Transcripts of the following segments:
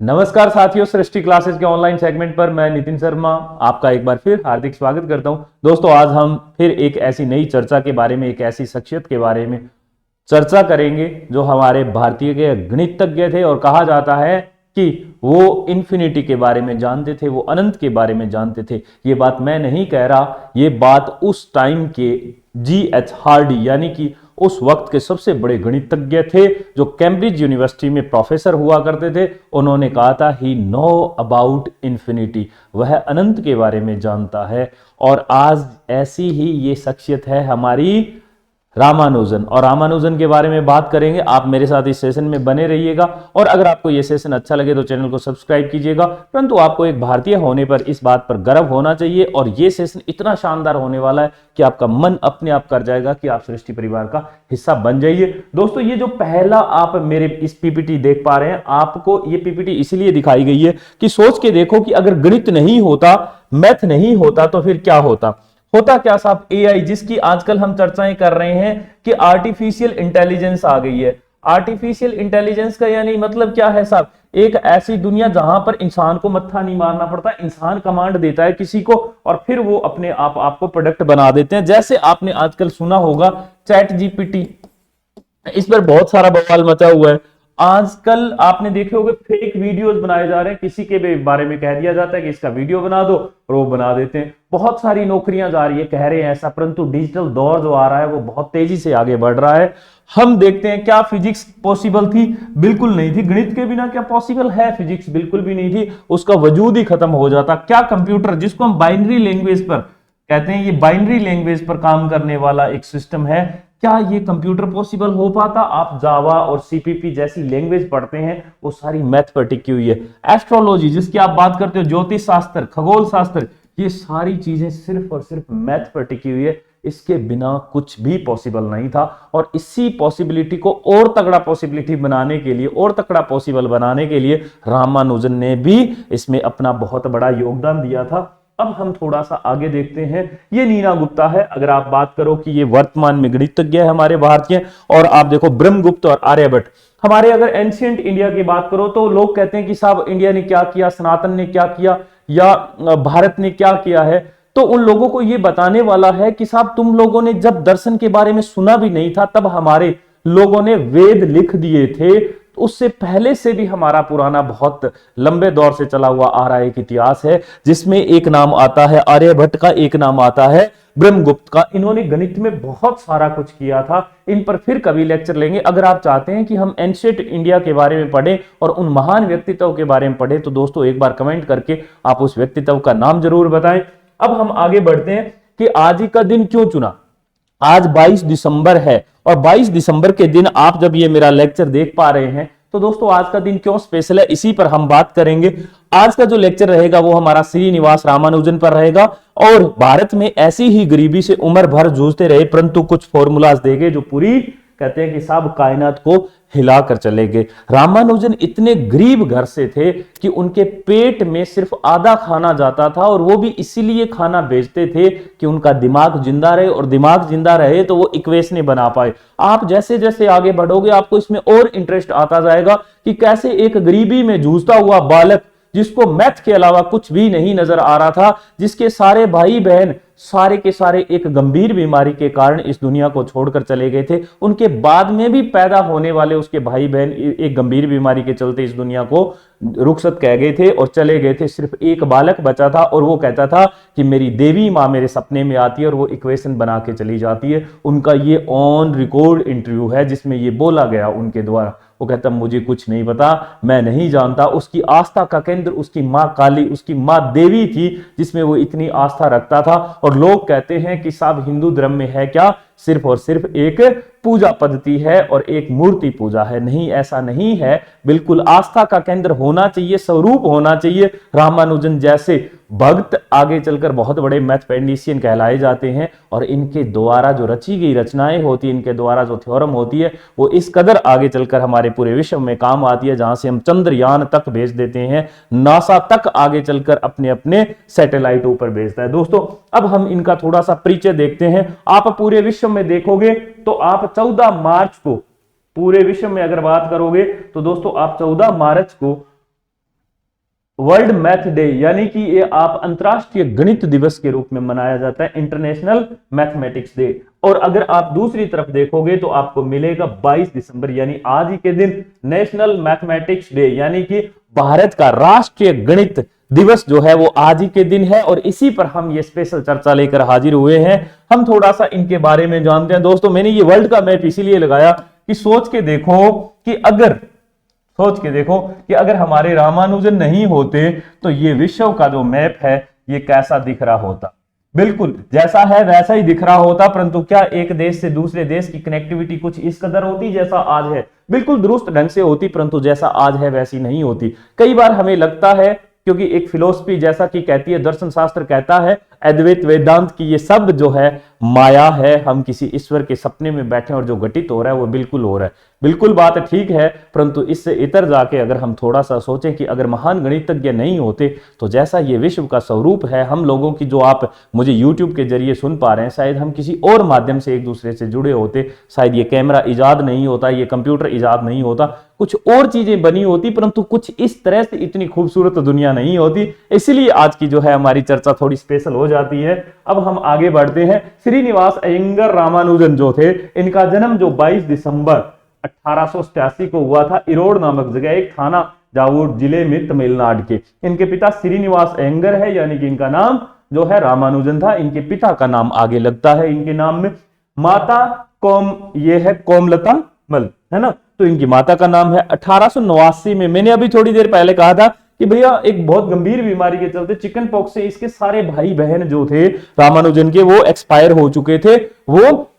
नमस्कार साथियों, सृष्टि क्लासेस के ऑनलाइन सेगमेंट पर मैं नितिन शर्मा आपका एक बार फिर हार्दिक स्वागत करता हूं। दोस्तों, आज हम फिर एक ऐसी नई चर्चा के बारे में, एक ऐसी शख्सियत के बारे में चर्चा करेंगे जो हमारे भारतीय के गणितज्ञ थे और कहा जाता है कि वो इन्फिनिटी के बारे में जानते थे, वो अनंत के बारे में जानते थे। ये बात मैं नहीं कह रहा, ये बात उस टाइम के G.H. हार्डी यानी कि उस वक्त के सबसे बड़े गणितज्ञ थे जो कैम्ब्रिज यूनिवर्सिटी में प्रोफेसर हुआ करते थे। उन्होंने कहा था ही नो अबाउट इन्फिनिटी, वह अनंत के बारे में जानता है। और आज ऐसी ही ये शख्सियत है हमारी रामानुजन, और रामानुजन के बारे में बात करेंगे। आप मेरे साथ इस सेशन में बने रहिएगा और अगर आपको यह सेशन अच्छा लगे तो चैनल को सब्सक्राइब कीजिएगा। परंतु आपको एक भारतीय होने पर इस बात पर गर्व होना चाहिए और यह सेशन इतना शानदार होने वाला है कि आपका मन अपने आप कर जाएगा कि आप सृष्टि परिवार का हिस्सा बन जाइए। दोस्तों, ये जो पहला आप मेरे इस पीपीटी देख पा रहे हैं, आपको ये पीपीटी इसलिए दिखाई गई है कि सोच के देखो कि अगर गणित नहीं होता, मैथ नहीं होता तो फिर क्या होता क्या साहब? एआई, जिसकी आजकल हम चर्चाएं कर रहे हैं कि आर्टिफिशियल इंटेलिजेंस आ गई है। आर्टिफिशियल इंटेलिजेंस का यानी मतलब क्या है साहब? एक ऐसी दुनिया जहां पर इंसान को मत्था नहीं मारना पड़ता, इंसान कमांड देता है किसी को और फिर वो अपने आप आपको प्रोडक्ट बना देते हैं। जैसे आपने आजकल सुना होगा चैट जीपीटी, इस पर बहुत सारा बवाल मचा हुआ है। आजकल आपने देखे होंगे फेक वीडियोस बनाए जा रहे हैं, किसी के बारे में कह दिया जाता है कि इसका वीडियो बना दो और वो बना देते हैं। बहुत सारी नौकरियां जा रही है, कह रहे हैं ऐसा, परंतु डिजिटल दौर जो आ रहा है वो बहुत तेजी से आगे बढ़ रहा है। हम देखते हैं क्या फिजिक्स पॉसिबल थी? बिल्कुल नहीं थी। गणित के बिना क्या पॉसिबल है? फिजिक्स बिल्कुल भी नहीं थी, उसका वजूद ही खत्म हो जाता। क्या कंप्यूटर, जिसको हम बाइनरी लैंग्वेज पर कहते हैं, ये बाइनरी लैंग्वेज पर काम करने वाला एक सिस्टम है, क्या ये कंप्यूटर पॉसिबल हो पाता? आप जावा और सीपीपी जैसी लैंग्वेज पढ़ते हैं, वो सारी मैथ पर टिकी हुई है। एस्ट्रोलॉजी, जिसकी आप बात करते हो, ज्योतिष शास्त्र, खगोल शास्त्र, ये सारी चीजें सिर्फ और सिर्फ मैथ पर टिकी हुई है। इसके बिना कुछ भी पॉसिबल नहीं था। और इसी पॉसिबिलिटी को और तगड़ा पॉसिबिलिटी बनाने के लिए, और तगड़ा पॉसिबल बनाने के लिए रामानुजन ने भी इसमें अपना बहुत बड़ा योगदान दिया था। अब हम थोड़ा सा आगे देखते हैं। ये नीना गुप्ता है। अगर आप बात करो कि ये वर्तमान में गणितज्ञ है हमारे भारतीय, और आप देखो ब्रह्मगुप्त और आर्यभट्ट। हमारे अगर एंशियंट इंडिया की बात करो तो लोग कहते हैं कि साहब इंडिया ने क्या किया, सनातन ने क्या किया, या भारत ने क्या किया है। तो उन लोगों को यह बताने वाला है कि साहब तुम लोगों ने जब दर्शन के बारे में सुना भी नहीं था, तब हमारे लोगों ने वेद लिख दिए थे। उससे पहले से भी हमारा पुराना बहुत लंबे दौर से चला हुआ आ रहा एक इतिहास है, जिसमें एक नाम आता है आर्यभट्ट का, एक नाम आता है ब्रह्मगुप्त का। इन्होंने गणित में बहुत सारा कुछ किया था। इन पर फिर कभी लेक्चर लेंगे। अगर आप चाहते हैं कि हम एंशिएंट इंडिया के बारे में पढ़ें और उन महान व्यक्तित्व के बारे में पढ़ें, तो दोस्तों एक बार कमेंट करके आप उस व्यक्तित्व का नाम जरूर बताएं। अब हम आगे बढ़ते हैं कि आज ही का दिन क्यों चुना। आज 22 दिसंबर है, और 22 दिसंबर के दिन आप जब ये मेरा लेक्चर देख पा रहे हैं, तो दोस्तों आज का दिन क्यों स्पेशल है, इसी पर हम बात करेंगे। आज का जो लेक्चर रहेगा वो हमारा श्रीनिवास रामानुजन पर रहेगा। और भारत में ऐसी ही गरीबी से उम्र भर जूझते रहे, परंतु कुछ फॉर्मूलाज देंगे जो पूरी कहते हैं कि सब कायनात को हिलाकर चले गए। रामानुजन इतने गरीब घर से थे कि उनके पेट में सिर्फ आधा खाना जाता था, और वो भी इसीलिए खाना बेचते थे कि उनका दिमाग जिंदा रहे, और दिमाग जिंदा रहे तो वो इक्वेशनें बना पाए। आप जैसे जैसे आगे बढ़ोगे आपको इसमें और इंटरेस्ट आता जाएगा कि कैसे एक गरीबी में जूझता हुआ बालक, जिसको मैथ के अलावा कुछ भी नहीं नजर आ रहा था, जिसके सारे भाई बहन सारे के सारे एक गंभीर बीमारी के कारण इस दुनिया को छोड़कर चले गए थे, उनके बाद में भी पैदा होने वाले उसके भाई बहन एक गंभीर बीमारी के चलते इस दुनिया को रुखसत कह गए थे और चले गए थे। सिर्फ एक बालक बचा था, और वो कहता था कि मेरी देवी माँ मेरे सपने में आती है और वो इक्वेशन बना के चली जाती है। उनका ये ऑन रिकॉर्ड इंटरव्यू है जिसमें ये बोला गया उनके द्वारा। वो कहता मुझे कुछ नहीं पता, मैं नहीं जानता। उसकी आस्था का केंद्र उसकी माँ काली, उसकी माँ देवी थी, जिसमें वो इतनी आस्था रखता था। और लोग कहते हैं कि साहब हिंदू धर्म में है क्या, सिर्फ और सिर्फ एक पूजा पद्धति है और एक मूर्ति पूजा है। नहीं, ऐसा नहीं है। बिल्कुल आस्था का केंद्र होना चाहिए, स्वरूप होना चाहिए। रामानुजन जैसे भक्त आगे चलकर बहुत बड़े मैथमेटिशियन कहलाए जाते हैं, और इनके द्वारा जो रची गई रचनाएं होती है, इनके द्वारा जो थ्योरम होती है, वो इस कदर आगे चलकर हमारे पूरे विश्व में काम आती है, जहां से हम चंद्रयान तक भेज देते हैं, नासा तक आगे चलकर अपने अपने सैटेलाइट ऊपर भेजता है। दोस्तों अब हम इनका थोड़ा सा परिचय देखते हैं। आप पूरे विश्व में देखोगे तो आप 14 मार्च को, पूरे विश्व में अगर बात करोगे तो दोस्तों आप 14 मार्च को वर्ल्ड मैथ डे, यानी कि ये आप अंतरराष्ट्रीय गणित दिवस के रूप में मनाया जाता है, इंटरनेशनल मैथमेटिक्स डे। और अगर आप दूसरी तरफ देखोगे तो आपको मिलेगा 22 दिसंबर यानी आज ही के दिन नेशनल मैथमेटिक्स डे, यानी कि भारत का राष्ट्रीय गणित दिवस जो है वो आज ही के दिन है। और इसी पर हम ये स्पेशल चर्चा लेकर हाजिर हुए हैं। हम थोड़ा सा इनके बारे में जानते हैं। दोस्तों, मैंने ये वर्ल्ड का मैप इसीलिए लगाया कि सोच के देखो कि अगर हमारे रामानुजन नहीं होते तो ये विश्व का जो मैप है ये कैसा दिख रहा होता। बिल्कुल जैसा है वैसा ही दिख रहा होता, परंतु क्या एक देश से दूसरे देश की कनेक्टिविटी कुछ इस कदर होती जैसा आज है? बिल्कुल दुरुस्त ढंग से होती, परंतु जैसा आज है वैसी नहीं होती। कई बार हमें लगता है, क्योंकि एक फिलोसफी जैसा कि कहती है, दर्शन शास्त्र कहता है, अद्वैत वेदांत की ये सब जो है माया है, हम किसी ईश्वर के सपने में बैठे और जो घटित हो रहा है वो बिल्कुल हो रहा है। बिल्कुल बात ठीक है, परंतु इससे इतर जाके अगर हम थोड़ा सा सोचें कि अगर महान गणितज्ञ नहीं होते तो जैसा ये विश्व का स्वरूप है, हम लोगों की जो आप मुझे YouTube के जरिए सुन पा रहे हैं, शायद हम किसी और माध्यम से एक दूसरे से जुड़े होते, शायद ये कैमरा इजाद नहीं होता, ये कंप्यूटर इजाद नहीं होता, कुछ और चीजें बनी होती, परंतु कुछ इस तरह से इतनी खूबसूरत दुनिया नहीं होती। इसलिए आज की जो है हमारी चर्चा थोड़ी स्पेशल हो जाती है। अब हम आगे बढ़ते हैं। श्रीनिवास अयंगर रामानुजन जो थे, इनका जन्म जो 22 दिसंबर 1887 को हुआ था, इरोड नामक जगह, एक थाना जावूर जिले में, तमिलनाडु के। इनके पिता श्रीनिवास अयंगर है, यानी कि इनका नाम जो है रामानुजन था। इनके पिता का नाम आगे लगता है इनके नाम में। माता ये है कोमलता मल, है ना, तो इनकी माता का नाम है। 1889 में, मैंने अभी थोड़ी देर पहले कहा था कि भैया एक बहुत गंभीर बीमारी के चलते चिकन पॉक्स से इसके सारे भाई बहन जो थे रामानुजन के, वो एक्सपायर हो चुके थे, वो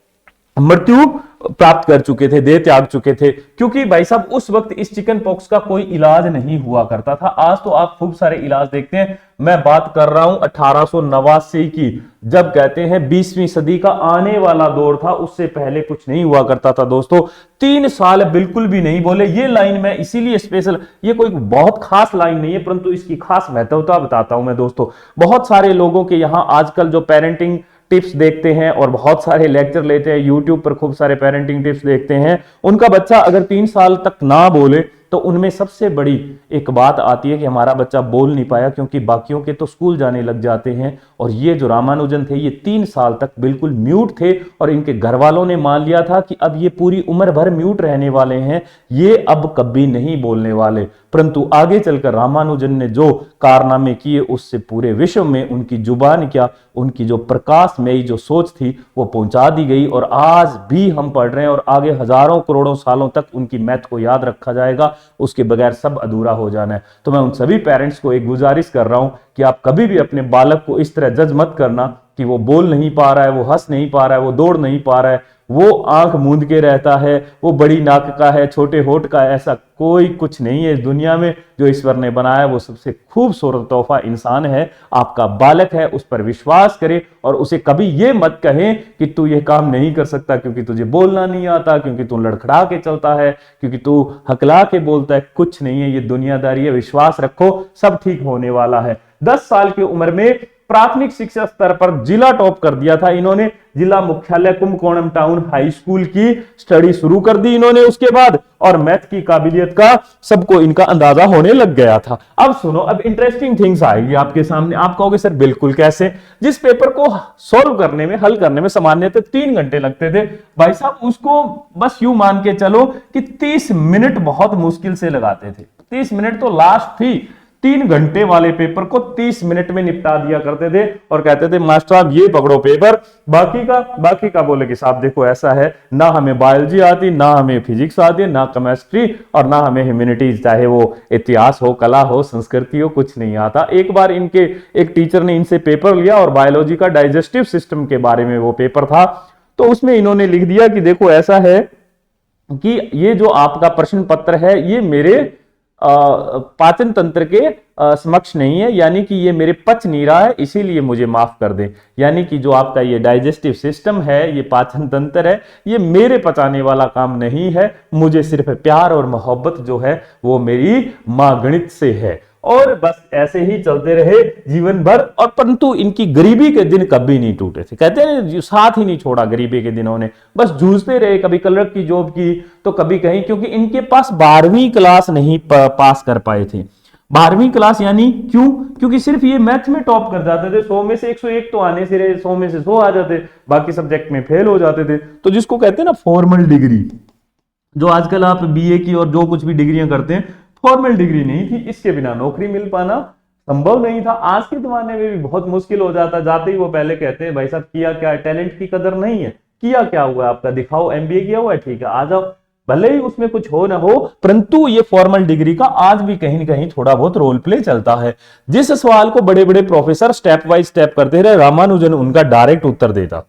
मृत्यु प्राप्त कर चुके थे, देह त्याग चुके थे, क्योंकि भाई साहब उस वक्त इस चिकन पॉक्स का कोई इलाज नहीं हुआ करता था। आज तो आप खूब सारे इलाज देखते हैं। मैं बात कर रहा हूं 1889 की, जब कहते हैं 20वीं सदी का आने वाला दौर था, उससे पहले कुछ नहीं हुआ करता था। दोस्तों 3 साल बिल्कुल भी नहीं बोले। ये लाइन मैं इसीलिए स्पेशल, ये कोई बहुत खास लाइन नहीं है, परंतु इसकी खास महत्वता बताता हूं मैं। दोस्तों बहुत सारे लोगों के यहां आजकल जो पेरेंटिंग टिप्स देखते हैं और बहुत सारे लेक्चर लेते हैं, यूट्यूब पर खूब सारे पेरेंटिंग टिप्स देखते हैं, उनका बच्चा अगर 3 साल तक ना बोले तो उनमें सबसे बड़ी एक बात आती है कि हमारा बच्चा बोल नहीं पाया, क्योंकि बाकियों के तो स्कूल जाने लग जाते हैं। और ये जो रामानुजन थे ये 3 साल तक बिल्कुल म्यूट थे, और इनके घर वालों ने मान लिया था कि अब ये पूरी उम्र भर म्यूट रहने वाले हैं, ये अब कभी नहीं बोलने वाले। परंतु आगे चलकर रामानुजन ने जो कारनामे किए, उससे पूरे विश्व में उनकी जुबान क्या, उनकी जो प्रकाशमयी जो सोच थी वो पहुंचा दी गई। और आज भी हम पढ़ रहे हैं और आगे हजारों करोड़ों सालों तक उनकी मैथ को याद रखा जाएगा, उसके बगैर सब अधूरा हो जाना है। तो मैं उन सभी पेरेंट्स को एक गुजारिश कर रहा हूं कि आप कभी भी अपने बालक को इस तरह जज मत करना कि वो बोल नहीं पा रहा है, वो हंस नहीं पा रहा है, वो दौड़ नहीं पा रहा है, वो आंख मूंद के रहता है, वो बड़ी नाक का है, छोटे होठ का है। ऐसा कोई कुछ नहीं है इस दुनिया में। जो ईश्वर ने बनाया वो सबसे खूबसूरत तोहफा इंसान है, आपका बालक है। उस पर विश्वास करें और उसे कभी ये मत कहें कि तू ये काम नहीं कर सकता क्योंकि तुझे बोलना नहीं आता, क्योंकि तू लड़खड़ा के चलता है, क्योंकि तू हकला के बोलता है। कुछ नहीं है, ये दुनियादारी है। विश्वास रखो, सब ठीक होने वाला है। 10 साल की उम्र में प्राथमिक शिक्षा स्तर पर जिला टॉप कर दिया था इन्होंने। जिला मुख्यालय कुंभकोणम टाउन हाई स्कूल की स्टडी शुरू कर दी इन्होंने उसके बाद, और मैथ की काबिलियत का सबको इनका अंदाजा होने लग गया था। अब सुनो, अब इंटरेस्टिंग थिंग्स आएगी आपके सामने। आप कहोगे सर बिल्कुल कैसे? जिस पेपर को सॉल्व करने में, हल करने में सामान्यतः 3 घंटे लगते थे, भाई साहब उसको बस यूं मान के चलो कि 30 मिनट बहुत मुश्किल से लगाते थे। 30 मिनट तो लास्ट थी। 3 घंटे वाले पेपर को 30 मिनट में निपटा दिया करते थे और कहते थे मास्टर साहब ये पकड़ो पेपर, बाकी का बोले कि साहब देखो ऐसा है, ना हमें बायोलॉजी आती, ना हमें फिजिक्स आती, ना केमिस्ट्री, और ना हमें ह्यूमैनिटीज, चाहे वो इतिहास हो, कला हो, संस्कृति हो, कुछ नहीं आता। एक बार इनके एक टीचर ने इनसे पेपर लिया और बायोलॉजी का डाइजेस्टिव सिस्टम के बारे में वो पेपर था, तो उसमें इन्होंने लिख दिया कि देखो ऐसा है कि ये जो आपका प्रश्न पत्र है ये मेरे पाचन तंत्र के समक्ष नहीं है, यानी कि ये मेरे पच नहीं रहा है, इसीलिए मुझे माफ कर दें। यानी कि जो आपका ये डाइजेस्टिव सिस्टम है, ये पाचन तंत्र है, ये मेरे पचाने वाला काम नहीं है। मुझे सिर्फ प्यार और मोहब्बत जो है वो मेरी मां गणित से है। और बस ऐसे ही चलते रहे जीवन भर। और परंतु इनकी गरीबी के दिन कभी नहीं टूटे थे। कहते हैं साथ ही नहीं छोड़ा गरीबी के दिनों ने, बस जूझते रहे। कभी क्लर्क की जॉब की तो कभी कहीं, क्योंकि इनके पास 12वीं क्लास नहीं पास कर पाए थे। 12वीं क्लास यानी क्यों? क्योंकि सिर्फ ये मैथ में टॉप कर जाते थे, 100 में से 101 तो आने से रहे, 100 में से 100 आ जाते, बाकी सब्जेक्ट में फेल हो जाते थे। तो जिसको कहते हैं ना फॉर्मल डिग्री, जो आजकल आप बीए की और जो कुछ भी डिग्रियां करते हैं, फॉर्मल डिग्री नहीं थी, इसके बिना नौकरी मिल पाना संभव नहीं था। आज के जमाने में भी बहुत मुश्किल हो जाता, जाते ही वो पहले कहते हैं भाई साहब किया क्या, टैलेंट की कदर नहीं है, किया क्या हुआ आपका, दिखाओ एमबीए किया हुआ है, ठीक है आ जाओ, भले ही उसमें कुछ हो ना हो, परंतु ये फॉर्मल डिग्री का आज भी कहीं ना कहीं थोड़ा बहुत रोल प्ले चलता है। जिस सवाल को बड़े बड़े प्रोफेसर स्टेप बाय स्टेप करते रहे, रामानुजन उनका डायरेक्ट उत्तर देता।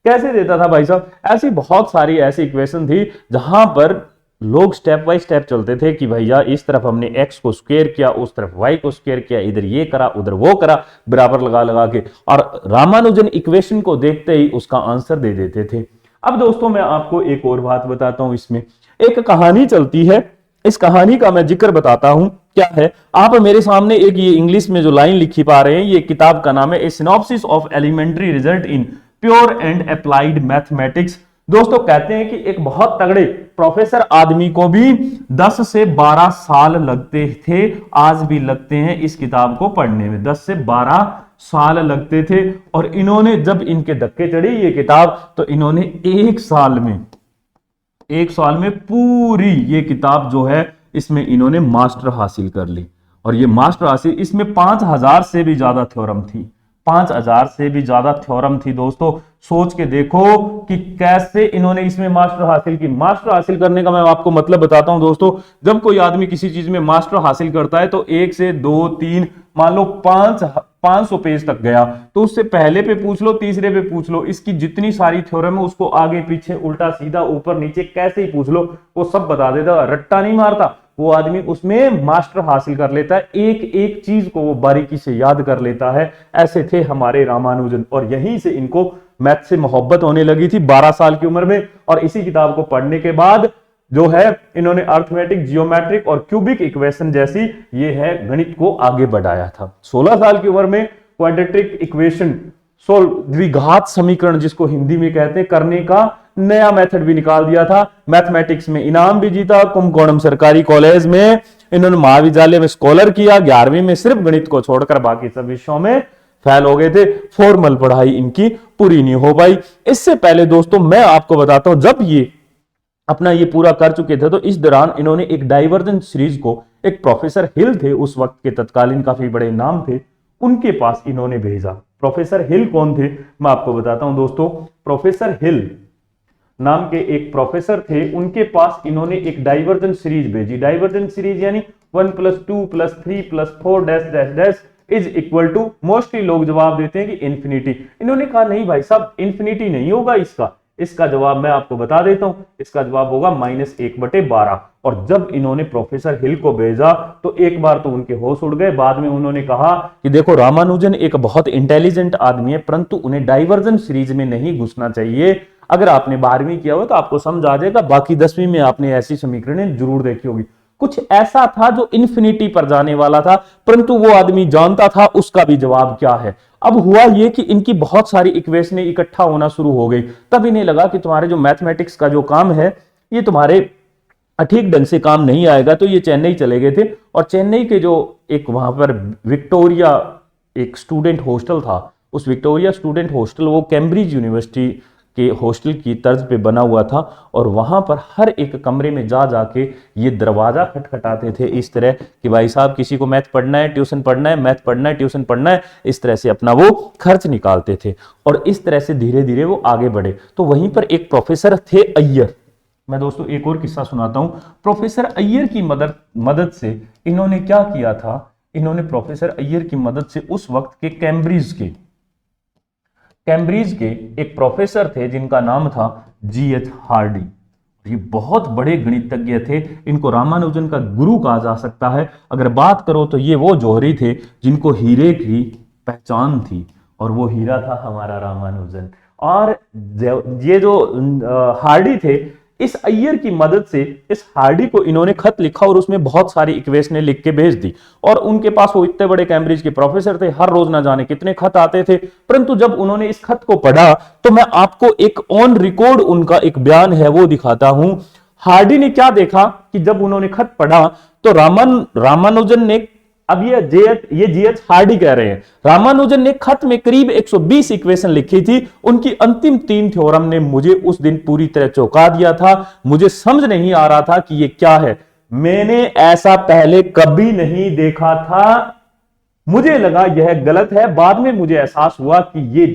कैसे देता था भाई साहब? ऐसी बहुत सारी ऐसी इक्वेशन थी जहां पर लोग स्टेप बाय स्टेप चलते थे कि भैया इस तरफ हमने x को स्क्वायर किया, उस तरफ y को स्क्वायर किया, इधर ये करा उधर वो करा, बराबर लगा लगा के, और रामानुजन इक्वेशन को देखते ही उसका आंसर दे देते थे। अब दोस्तों मैं आपको एक और बात बताता हूं, इसमें एक कहानी चलती है, इस कहानी का मैं जिक्र बताता हूं। क्या है, आप मेरे सामने एक ये इंग्लिश में जो लाइन लिखी पा रहे हैं, ये किताब का नाम है A synopsis of elementary result in pure and applied mathematics. दोस्तों कहते हैं कि एक बहुत तगड़े प्रोफेसर आदमी को भी 10 से 12 साल लगते थे, आज भी लगते हैं इस किताब को पढ़ने में, 10 से 12 साल लगते थे। और इन्होंने जब इनके धक्के चढ़ी ये किताब, तो इन्होंने एक साल में पूरी ये किताब जो है इसमें इन्होंने मास्टर हासिल कर ली। और ये मास्टर हासिल, इसमें 5000 से भी ज्यादा थ्योरम थी, 5000 से भी ज्यादा थ्योरम थी। दोस्तों सोच के देखो कि कैसे इन्होंने इसमें मास्टर हासिल की। मास्टर हासिल करने का मैं आपको मतलब बताता हूं दोस्तों, जब कोई आदमी किसी चीज में मास्टर हासिल करता है तो 1 से 2 3 मान लो 500 पेज तक गया, तो उससे पहले पे पूछ लो, तीसरे पे पूछ लो, इसकी जितनी सारी थ्योरम है उसको आगे पीछे उल्टा सीधा ऊपर नीचे कैसे ही पूछ लो वो सब बता देता, रट्टा नहीं मारता वो आदमी, उसमें मास्टर हासिल कर लेता है, एक एक चीज को वो बारीकी से याद कर लेता है। ऐसे थे हमारे रामानुजन, और यहीं से इनको मैथ से मोहब्बत होने लगी थी 12 साल की उम्र में। और इसी किताब को पढ़ने के बाद जो है इन्होंने अर्थमेटिक, जियोमेट्रिक और क्यूबिक इक्वेशन जैसी ये है गणित को आगे बढ़ाया था। 16 साल की उम्र में क्वाड्रेटिक इक्वेशन सोल्व, द्विघात समीकरण जिसको हिंदी में कहते हैं, करने का नया मेथड भी निकाल दिया था। मैथमेटिक्स में इनाम भी जीता, कुंभकोणम सरकारी कॉलेज में इन्होंने महाविद्यालय में स्कॉलर किया, 11वीं में सिर्फ गणित को छोड़कर बाकी सब विषयों में फेल हो गए थे। फॉर्मल पढ़ाई इनकी पूरी नहीं हो पाई। इससे पहले दोस्तों मैं आपको बताता हूं, जब ये अपना ये पूरा कर चुके थे तो इस दौरान इन्होंने एक डाइवर्जेंट सीरीज को, एक प्रोफेसर हिल थे उस वक्त के तत्कालीन काफी बड़े नाम थे, उनके पास इन्होंने भेजा। प्रोफेसर हिल कौन थे मैं आपको बताता हूं दोस्तों। प्रोफेसर हिल नाम के एक प्रोफेसर थे, उनके पास इन्होंने एक डाइवर्जेंट सीरीज भेजी। डाइवर्जेंट सीरीज यानी 1 + 2 + 3 + 4 dash dash dash is equal to, mostly लोग जवाब देते हैं कि इंफिनिटी। इन्होंने कहा नहीं भाई साहब इंफिनिटी नहीं होगा इसका जवाब मैं आपको बता देता हूं, इसका जवाब होगा -1/12। और जब इन्होंने प्रोफेसर हिल को भेजा तो एक बार तो उनके होश उड़ गए। बाद में उन्होंने कहा कि देखो रामानुजन एक बहुत इंटेलिजेंट आदमी है, परंतु उन्हें डाइवर्जेंट सीरीज में नहीं घुसना चाहिए। अगर आपने 12वीं किया हुआ तो आपको समझ आ जाएगा, बाकी 10वीं में आपने ऐसी समीकरणें जरूर देखी होगी। कुछ ऐसा था जो इन्फिनिटी पर जाने वाला था, परंतु वो आदमी जानता था उसका भी जवाब क्या है। अब हुआ ये कि इनकी बहुत सारी इक्वेशनें इकट्ठा होना शुरू हो गई। तब इन्हें लगा कि तुम्हारे जो मैथमेटिक्स का जो काम है ये तुम्हारे ठीक ढंग से काम नहीं आएगा, तो ये चेन्नई चले गए थे। और चेन्नई के जो एक वहां पर विक्टोरिया एक स्टूडेंट हॉस्टल था, उस विक्टोरिया स्टूडेंट हॉस्टल वो कैम्ब्रिज यूनिवर्सिटी के हॉस्टल की तर्ज पे बना हुआ था। और वहां पर हर एक कमरे में जा जाके ये दरवाजा खटखटाते थे इस तरह कि भाई साहब किसी को मैथ पढ़ना है, ट्यूशन पढ़ना है, मैथ पढ़ना है, ट्यूशन पढ़ना है, इस तरह से अपना वो खर्च निकालते थे। और इस तरह से धीरे धीरे वो आगे बढ़े। तो वहीं पर एक प्रोफेसर थे अय्यर। मैं दोस्तों एक और किस्सा सुनाता हूं। प्रोफेसर अय्यर की मदद से इन्होंने क्या किया था, इन्होंने प्रोफेसर अय्यर की मदद से उस वक्त के कैम्ब्रिज के एक प्रोफेसर थे जिनका नाम था G.H. हार्डी। ये बहुत बड़े गणितज्ञ थे, इनको रामानुजन का गुरु कहा जा सकता है। अगर बात करो तो ये वो जौहरी थे जिनको हीरे की पहचान थी, और वो हीरा था हमारा रामानुजन। और ये जो हार्डी थे, इस अय्यर की मदद से इस हार्डी को इन्होंने खत लिखा और उसमें बहुत सारी इक्वेशनें लिख के भेज दी। और उनके पास वो इतने बड़े कैम्ब्रिज के प्रोफेसर थे, हर रोज ना जाने कितने खत आते थे। परंतु जब उन्होंने इस खत को पढ़ा तो मैं आपको एक ऑन रिकॉर्ड उनका एक बयान है वो दिखाता हूं। हार्डी ने क्या देखा कि जब उन्होंने खत पढ़ा तो रामानुजन ने अब ये जीएच हार्डी कह रहे हैं रामानुजन ने खत में करीब 120 इक्वेशन लिखी थी, उनकी अंतिम 3 थ्योरम ने मुझे उस दिन पूरी तरह चौंका दिया था। मुझे समझ नहीं आ रहा था कि ये क्या है, मैंने ऐसा पहले कभी नहीं देखा था, मुझे लगा यह गलत है। बाद में मुझे एहसास हुआ कि ये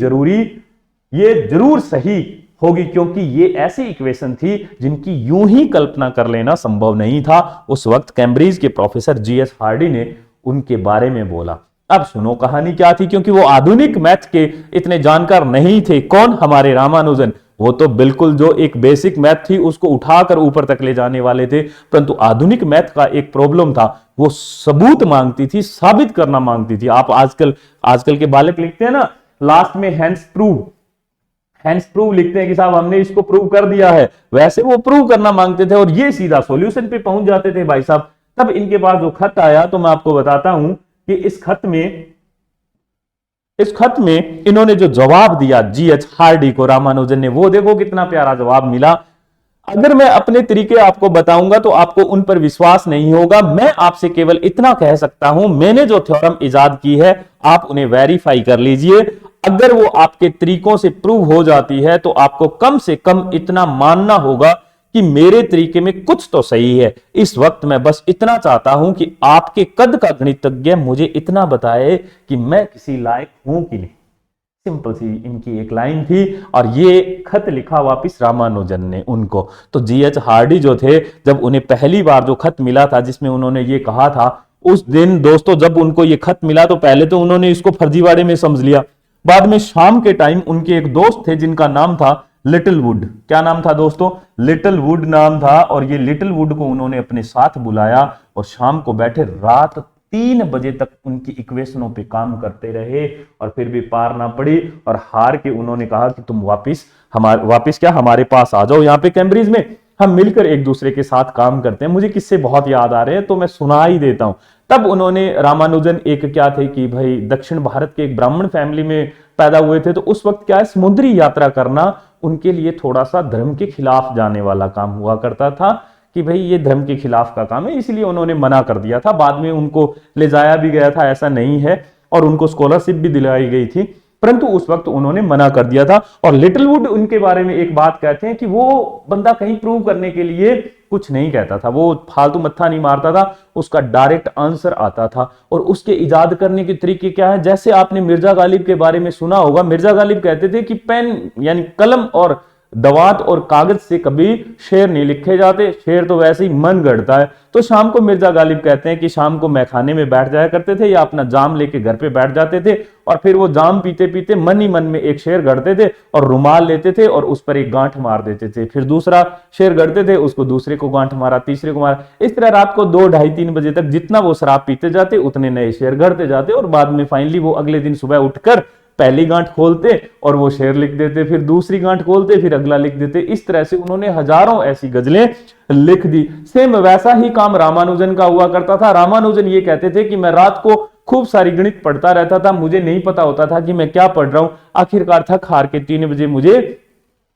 जरूर सही होगी, क्योंकि ये ऐसी इक्वेशन थी जिनकी यूं ही कल्पना कर लेना संभव नहीं था। उस वक्त कैम्ब्रिज के प्रोफेसर जीएच हार्डी ने उनके बारे में बोला। अब सुनो कहानी क्या थी, क्योंकि वो आधुनिक मैथ के इतने जानकार नहीं थे। कौन? हमारे रामानुजन। वो तो बिल्कुल जो एक बेसिक मैथ थी उसको उठाकर ऊपर तक ले जाने वाले थे, परंतु आधुनिक मैथ का एक प्रॉब्लम था, वो सबूत मांगती थी, साबित करना मांगती थी। आप आजकल के बालक लिखते हैं ना, लास्ट में हैंस प्रूव लिखते हैं कि साहब हमने इसको प्रूव कर दिया है, वैसे वो प्रूव करना मांगते थे और ये सीधा सॉल्यूशन पे पहुंच जाते थे भाई साहब। तब इनके पास जो खत आया, तो मैं आपको बताता हूं कि इस खत में इन्होंने जो जवाब दिया जीएच हार्डी को रामानुजन ने, वो देखो कितना प्यारा जवाब मिला। अगर मैं अपने तरीके आपको बताऊंगा तो आपको उन पर विश्वास नहीं होगा। मैं आपसे केवल इतना कह सकता हूं, मैंने जो थ्योरम इजाद की है आप उन्हें वेरीफाई कर लीजिए। अगर वो आपके तरीकों से प्रूव हो जाती है तो आपको कम से कम इतना मानना होगा कि मेरे तरीके में कुछ तो सही है। इस वक्त मैं बस इतना चाहता हूं कि आपके कद का गणितज्ञ मुझे इतना बताए कि मैं किसी लायक हूं कि नहीं। सिंपल सी इनकी एक लाइन थी, और ये खत लिखा वापिस रामानुजन ने उनको। तो जीएच हार्डी जो थे, जब उन्हें पहली बार जो खत मिला था जिसमें उन्होंने ये कहा था, उस दिन दोस्तों जब उनको ये खत मिला तो पहले तो उन्होंने इसको फर्जीवाड़े में समझ लिया। बाद में शाम के टाइम उनके एक दोस्त थे जिनका नाम था लिटिल वुड। क्या नाम था दोस्तों? लिटिल वुड नाम था। और ये लिटिल वुड को उन्होंने अपने साथ बुलाया और शाम को बैठे रात 3 बजे तक उनकी इक्वेशनों पे काम करते रहे, और फिर भी पार ना पड़ी। और हार के उन्होंने कहा कि तुम वापिस हमारे पास आ जाओ, यहाँ पे कैम्ब्रिज में हम मिलकर एक दूसरे के साथ काम करते हैं। मुझे किस्से बहुत याद आ रहे हैं तो मैं सुना ही देता हूं। तब उन्होंने रामानुजन एक क्या थे कि भाई दक्षिण भारत के एक ब्राह्मण फैमिली में पैदा हुए थे, तो उस वक्त क्या है, समुद्री यात्रा करना उनके लिए थोड़ा सा धर्म के खिलाफ जाने वाला काम हुआ करता था कि भाई ये धर्म के खिलाफ का काम है, इसलिए उन्होंने मना कर दिया था। बाद में उनको ले जाया भी गया था, ऐसा नहीं है, और उनको स्कॉलरशिप भी दिलाई गई थी, परंतु उस वक्त उन्होंने मना कर दिया था। और लिटिल वुड उनके बारे में एक बात कहते हैं कि वो बंदा कहीं प्रूव करने के लिए कुछ नहीं कहता था, वो फालतू मत्था नहीं मारता था, उसका डायरेक्ट आंसर आता था। और उसके इजाद करने के तरीके क्या है, जैसे आपने मिर्जा गालिब के बारे में सुना होगा, मिर्जा गालिब कहते थे कि पेन यानी कलम और दवात और कागज से कभी शेर नहीं लिखे जाते, शेर तो वैसे ही मन गढ़ता है। तो शाम को मिर्जा गालिब कहते हैं कि शाम को मैखाने में बैठ जाया करते थे या अपना जाम लेके घर पे बैठ जाते थे, और फिर वो जाम पीते पीते मन ही मन में एक शेर गढ़ते थे और रुमाल लेते थे और उस पर एक गांठ मार देते थे, फिर दूसरा शेर गढ़ते थे, उसको दूसरे को गांठ मारा, तीसरे को मारा। इस तरह रात को 2, 2:30, 3 बजे तक जितना वो शराब पीते जाते उतने नए शेर गढ़ते जाते, और बाद में फाइनली वो अगले दिन सुबह उठकर पहली गांठ खोलते और वो शेर लिख देते, फिर दूसरी गांठ खोलते, फिर अगला लिख देते। इस तरह से उन्होंने हजारों ऐसी गजलें लिख दी। सेम वैसा ही काम रामानुजन का हुआ करता था। रामानुजन ये कहते थे कि मैं रात को खूब सारी गणित पढ़ता रहता था, मुझे नहीं पता होता था कि मैं क्या पढ़ रहा हूं। आखिरकार थक हार के 3 बजे मुझे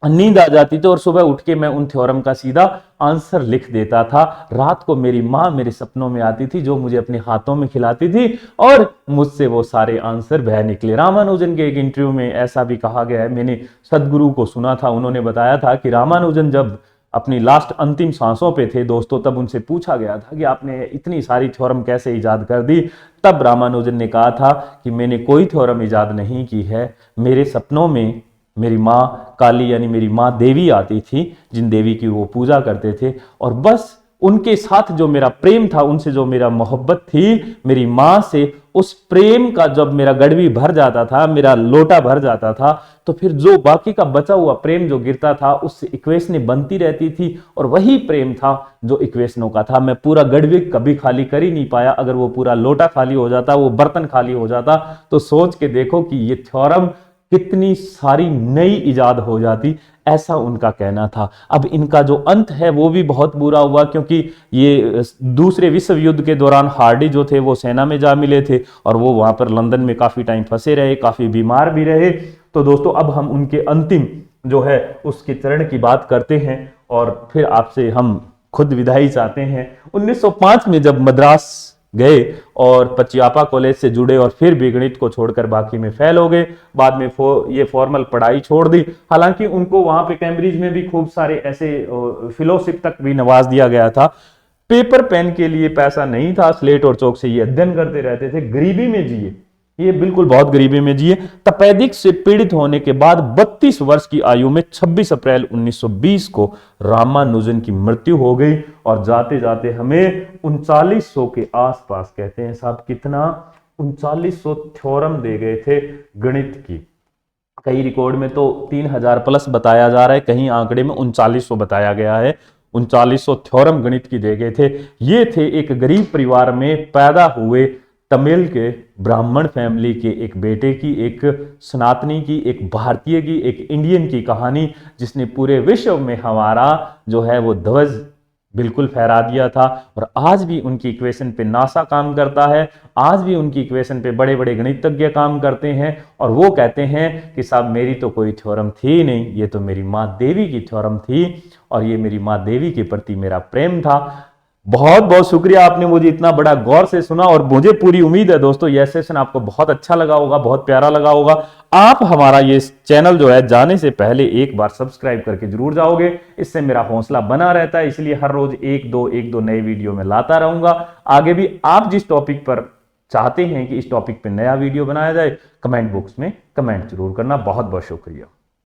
नींद आ जाती थी और सुबह उठ के मैं उन थ्योरम का सीधा आंसर लिख देता था। रात को मेरी माँ मेरे सपनों में आती थी, जो मुझे अपने हाथों में खिलाती थी, और मुझसे वो सारे आंसर बह निकले। रामानुजन के एक इंटरव्यू में ऐसा भी कहा गया है, मैंने सदगुरु को सुना था, उन्होंने बताया था कि रामानुजन जब अपनी लास्ट अंतिम सांसों पे थे दोस्तों, तब उनसे पूछा गया था कि आपने इतनी सारी थ्योरम कैसे इजाद कर दी। तब रामानुजन ने कहा था कि मैंने कोई थ्योरम इजाद नहीं की है, मेरे सपनों में मेरी माँ काली यानी मेरी माँ देवी आती थी, जिन देवी की वो पूजा करते थे, और बस उनके साथ जो मेरा प्रेम था, उनसे जो मेरा मोहब्बत थी मेरी माँ से, उस प्रेम का जब मेरा गड़वी भर जाता था, मेरा लोटा भर जाता था, तो फिर जो बाकी का बचा हुआ प्रेम जो गिरता था उससे इक्वेशनें बनती रहती थी, और वही प्रेम था जो इक्वेशनों का था। मैं पूरा गड़वी कभी खाली कर ही नहीं पाया। अगर वो पूरा लोटा खाली हो जाता, वो बर्तन खाली हो जाता, तो सोच के देखो कि ये थ्योरम कितनी सारी नई इजाद हो जाती, ऐसा उनका कहना था। अब इनका जो अंत है वो भी बहुत बुरा हुआ, क्योंकि ये दूसरे विश्व युद्ध के दौरान हार्डी जो थे वो सेना में जा मिले थे, और वो वहां पर लंदन में काफी टाइम फंसे रहे, काफी बीमार भी रहे। तो दोस्तों अब हम उनके अंतिम जो है उसके चरण की बात करते हैं, और फिर आपसे हम खुद विदाई चाहते हैं। 1905 में जब मद्रास गए और पचियापा कॉलेज से जुड़े और फिर भी गणित को छोड़कर बाकी में फेल हो गए। बाद में ये फॉर्मल पढ़ाई छोड़ दी। हालांकि उनको वहां पे कैम्ब्रिज में भी खूब सारे ऐसे फेलोशिप तक भी नवाज दिया गया था। पेपर पेन के लिए पैसा नहीं था, स्लेट और चौक से ये अध्ययन करते रहते थे, गरीबी में जिए, ये बिल्कुल बहुत गरीबी में जिए। तपेदिक से पीड़ित होने के बाद 32 वर्ष की आयु में 26 अप्रैल 1920 को रामानुजन की मृत्यु हो गई और जाते जाते हमें 3900 के आसपास, कहते हैं साहब कितना, 3900 थ्योरम दे गए थे गणित की। कई रिकॉर्ड में तो 3000 प्लस बताया जा रहा है, कहीं आंकड़े में 3900 बताया गया है। 3900 थ्योरम गणित की दे गए थे। ये थे एक गरीब परिवार में पैदा हुए तमिल के ब्राह्मण फैमिली के एक बेटे की, एक सनातनी की, एक भारतीय की, एक इंडियन की कहानी, जिसने पूरे विश्व में हमारा जो है वो ध्वज बिल्कुल फहरा दिया था। और आज भी उनकी इक्वेशन पे नासा काम करता है, आज भी उनकी इक्वेशन पे बड़े बड़े गणितज्ञ काम करते हैं और वो कहते हैं कि साहब मेरी तो कोई थ्योरम थी नहीं, ये तो मेरी माँ देवी की थ्योरम थी और ये मेरी माँ देवी के प्रति मेरा प्रेम था। बहुत बहुत शुक्रिया, आपने मुझे इतना बड़ा गौर से सुना और मुझे पूरी उम्मीद है दोस्तों यह सेशन आपको बहुत अच्छा लगा होगा, बहुत प्यारा लगा होगा। आप हमारा ये चैनल जो है जाने से पहले एक बार सब्सक्राइब करके जरूर जाओगे, इससे मेरा हौसला बना रहता है। इसलिए हर रोज एक दो नए वीडियो में लाता रहूंगा। आगे भी आप जिस टॉपिक पर चाहते हैं कि इस टॉपिक पर नया वीडियो बनाया जाए, कमेंट बॉक्स में कमेंट जरूर करना। बहुत बहुत शुक्रिया।